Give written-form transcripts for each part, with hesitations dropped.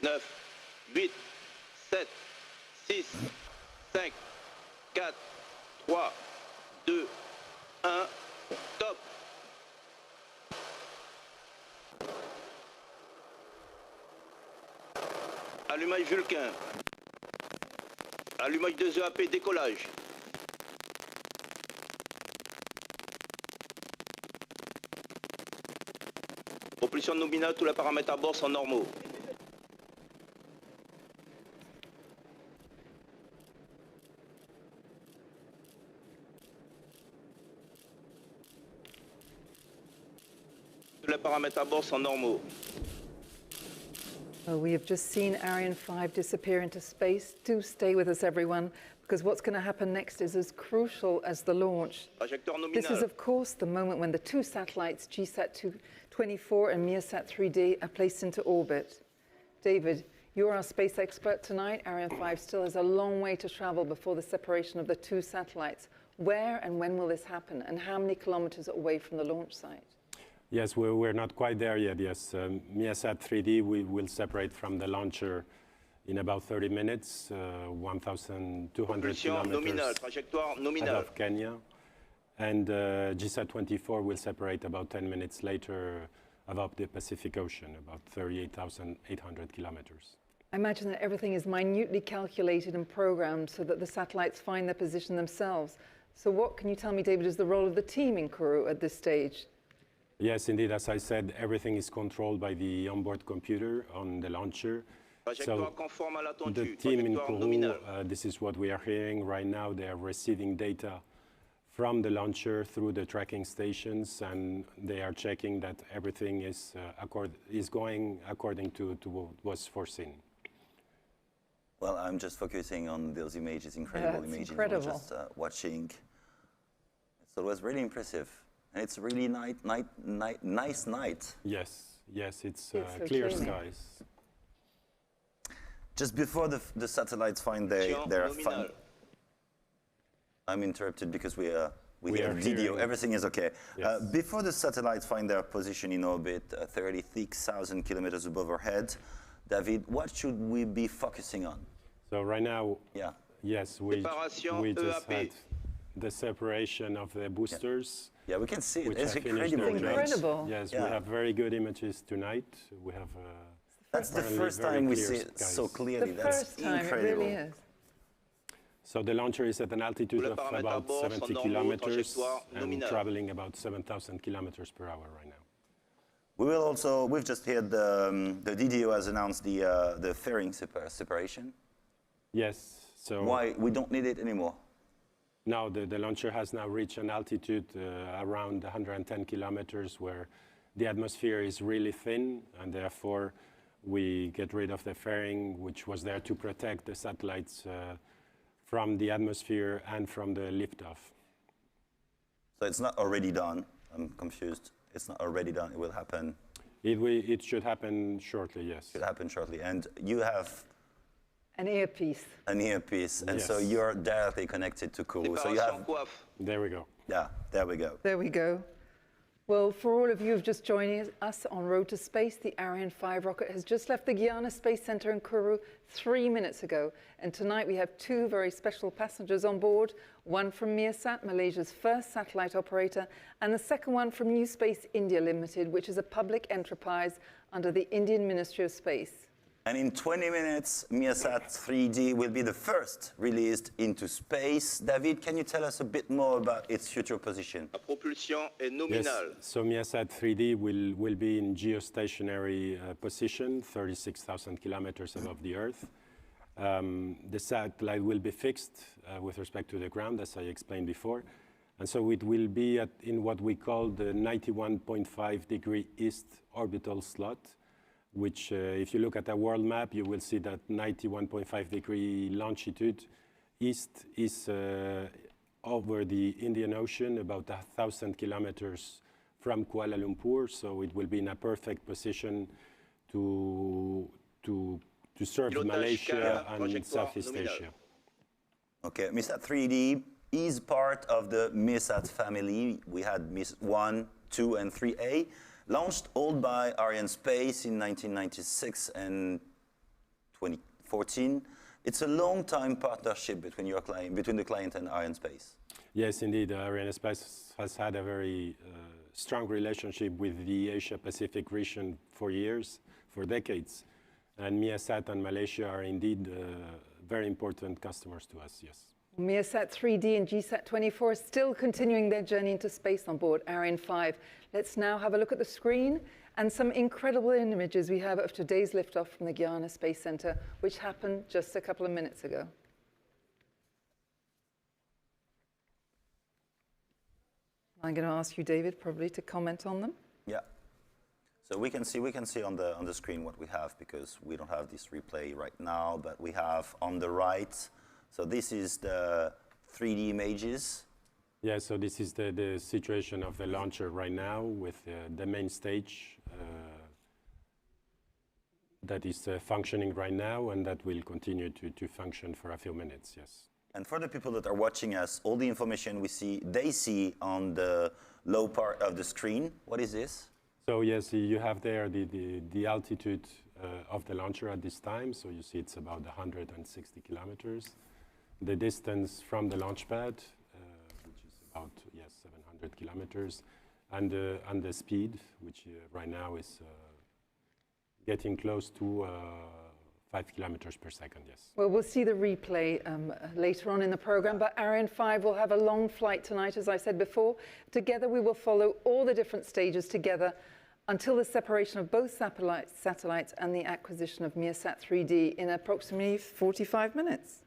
9, 8, 7, 6, 5, 4, 3, 2, 1, top. Allumage Vulcain. Allumage 2 EAP, décollage. Propulsion nominale, tous les paramètres à bord sont normaux. Tous les paramètres à bord sont normaux. Well, we have just seen Ariane-5 disappear into space. Do stay with us, everyone, because what's going to happen next is as crucial as the launch. This is, of course, the moment when the two satellites, GISAT-24 and MISAT-3D, are placed into orbit. David, you're our space expert tonight. Ariane-5 still has a long way to travel before the separation of the two satellites. Where and when will this happen, and how many kilometers away from the launch site? Yes, we're not quite there yet, yes. MISAT-3D we will separate from the launcher in about 30 minutes, 1,200 kilometers above Kenya. And GISAT-24 will separate about 10 minutes later above the Pacific Ocean, about 38,800 kilometers. I imagine that everything is minutely calculated and programmed so that the satellites find their position themselves. So what can you tell me, David, is the role of the team in Kourou at this stage? Yes, indeed. As I said, everything is controlled by the onboard computer on the launcher. So the team in Kourou, this is what we are hearing right now. They are receiving data from the launcher through the tracking stations, and they are checking that everything is going according to what was foreseen. Well, I'm just focusing on those images, incredible images. Incredible. We're just watching. So it was really impressive. And it's a really nice night. Yes, it's so clear clean. skies. Just before the satellites find their fun. I'm interrupted because we hear video. Everything is okay. Yes. Before the satellites find their position in orbit, 36,000 kilometers above our head, David, what should we be focusing on? So right now, yes, we just had the separation of the boosters. Yeah, we can see it. It's incredible. Yes, we have very good images tonight. We have. That's the first time we see it so clearly. That's incredible. It really is. So the launcher is at an altitude of about 70 kilometers and traveling about 7,000 kilometers per hour right now. We will also. We've just heard the DDO has announced the fairing separation. Yes. So why we don't need it anymore? Now the launcher has now reached an altitude around 110 kilometers where the atmosphere is really thin, and therefore we get rid of the fairing, which was there to protect the satellites from the atmosphere and from the liftoff. So it's not already done. I'm confused. It's not already done. It will happen. It should happen shortly, yes. Should happen shortly. And you have an earpiece. An earpiece, and yes. So you're directly connected to Kourou. So you have. There we go. Yeah, there we go. There we go. Well, for all of you who've just joined us on Road to Space, the Ariane-5 rocket has just left the Guiana Space Center in Kourou 3 minutes ago. And tonight we have two very special passengers on board, one from MISAT, Malaysia's first satellite operator, and the second one from New Space India Limited, which is a public enterprise under the Indian Ministry of Space. And in 20 minutes, MISAT-3D will be the first released into space. David, can you tell us a bit more about its future position? La propulsion est nominale. Yes, so MISAT-3D will be in geostationary position, 36,000 kilometers above the Earth. The satellite will be fixed with respect to the ground, as I explained before. And so it will be in what we call the 91.5 degree east orbital slot, which if you look at a world map, you will see that 91.5 degree longitude east is over the Indian Ocean, about 1,000 kilometers from Kuala Lumpur. So it will be in a perfect position to serve Malaysia and Southeast Asia. Okay, MISAT-3D is part of the MISAT family. We had MISAT 1, 2, and 3A. Launched all by Ariane Space in 1996 and 2014. It's a long-time partnership between the client and Ariane-Space. Yes, indeed. Ariane-Space has had a very strong relationship with the Asia-Pacific region for years, for decades. And MISAT and Malaysia are indeed very important customers to us, yes. MISAT 3D and GISAT-24 are still continuing their journey into space on board Ariane-5. Let's now have a look at the screen and some incredible images we have of today's liftoff from the Guiana Space Center, which happened just a couple of minutes ago. I'm going to ask you, David, probably to comment on them. Yeah. So we can see on the screen what we have, because we don't have this replay right now, but we have on the right. So this is the 3D images. Yeah, so this is the situation of the launcher right now with the main stage that is functioning right now, and that will continue to function for a few minutes, yes. And for the people that are watching us, all the information they see on the low part of the screen. What is this? So yes, you have there the altitude of the launcher at this time. So you see it's about 160 kilometers. The distance from the launch pad, which is about 700 kilometers, and the speed, which right now is getting close to 5 kilometers per second, yes. Well, we'll see the replay later on in the program, but Ariane-5 will have a long flight tonight, as I said before. Together, we will follow all the different stages together until the separation of both satellites and the acquisition of MISAT 3D in approximately 45 minutes.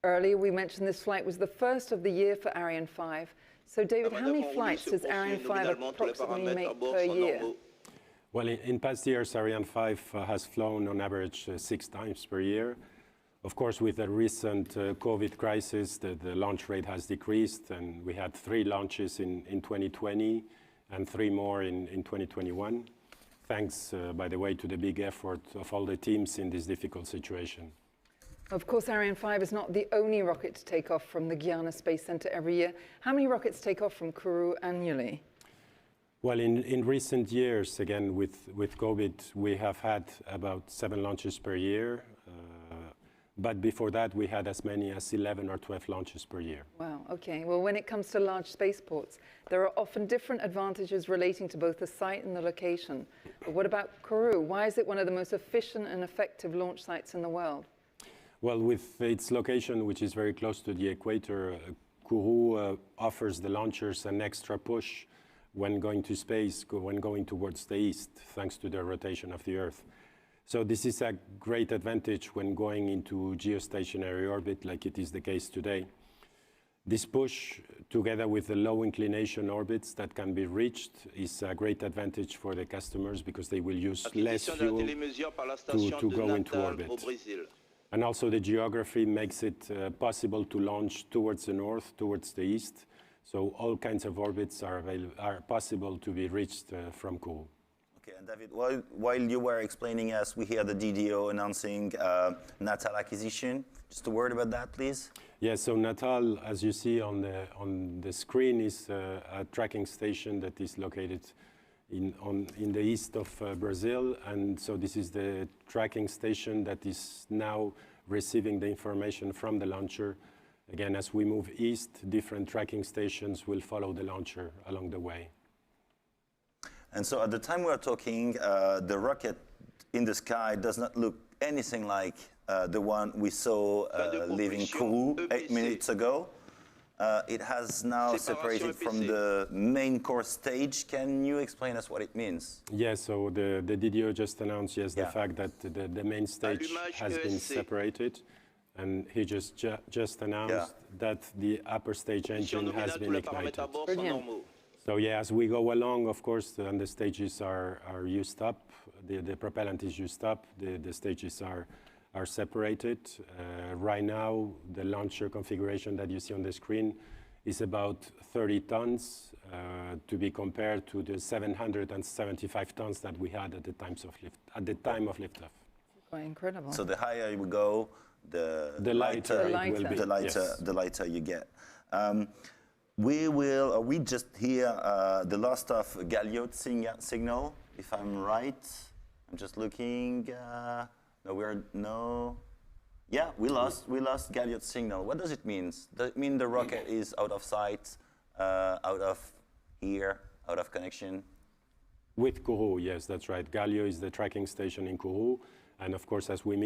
Earlier, we mentioned this flight was the first of the year for Ariane-5. So, David, how many flights does Ariane-5 approximately make per year? Well, in past years, Ariane-5 has flown on average 6 times per year. Of course, with the recent COVID crisis, the launch rate has decreased, and we had 3 launches in 2020 and 3 more in 2021. Thanks, by the way, to the big effort of all the teams in this difficult situation. Of course, Ariane-5 is not the only rocket to take off from the Guiana Space Center every year. How many rockets take off from Kourou annually? Well, in recent years, again, with COVID, we have had about 7 launches per year. But before that, we had as many as 11 or 12 launches per year. Wow, okay. Well, when it comes to large spaceports, there are often different advantages relating to both the site and the location. But what about Kourou? Why is it one of the most efficient and effective launch sites in the world? Well, with its location, which is very close to the equator, Kourou offers the launchers an extra push when going to space, when going towards the east, thanks to the rotation of the Earth. So this is a great advantage when going into geostationary orbit, like it is the case today. This push, together with the low inclination orbits that can be reached, is a great advantage for the customers, because they will use less fuel to go into orbit. And also the geography makes it possible to launch towards the north, towards the east. So all kinds of orbits are possible to be reached from Kourou. Okay, and David, while you were explaining us, we hear the DDO announcing Natal acquisition. Just a word about that, please. Yes, so Natal, as you see on the screen, is a tracking station that is located in the east of Brazil. And so this is the tracking station that is now receiving the information from the launcher. Again, as we move east, different tracking stations will follow the launcher along the way. And so at the time we are talking, the rocket in the sky does not look anything like the one we saw leaving Kourou 8 minutes ago. It has now separated from the main core stage. Can you explain us what it means? Yes, so the DDO just announced, the fact that the main stage has been separated. And he just announced that the upper stage engine has been ignited. Brilliant. So as we go along, of course, and the stages are used up, the propellant is used up, the stages are separated. Right now, the launcher configuration that you see on the screen is about 30 tons, to be compared to the 775 tons that we had at the time of liftoff. Quite incredible. So the higher you go, the lighter it will be. The lighter you get. We just hear the last of Galliot signal, if I'm right. I'm just looking. Yeah, we lost Galliot's signal. What does it mean? Does it mean the rocket is out of sight, out of here, out of connection? With Kourou, yes, that's right. Galliot is the tracking station in Kourou. And of course, as we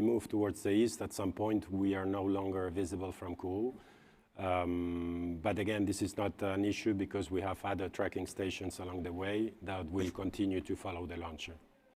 move towards the east, at some point, we are no longer visible from Kourou. But again, this is not an issue because we have other tracking stations along the way that will continue to follow the launcher.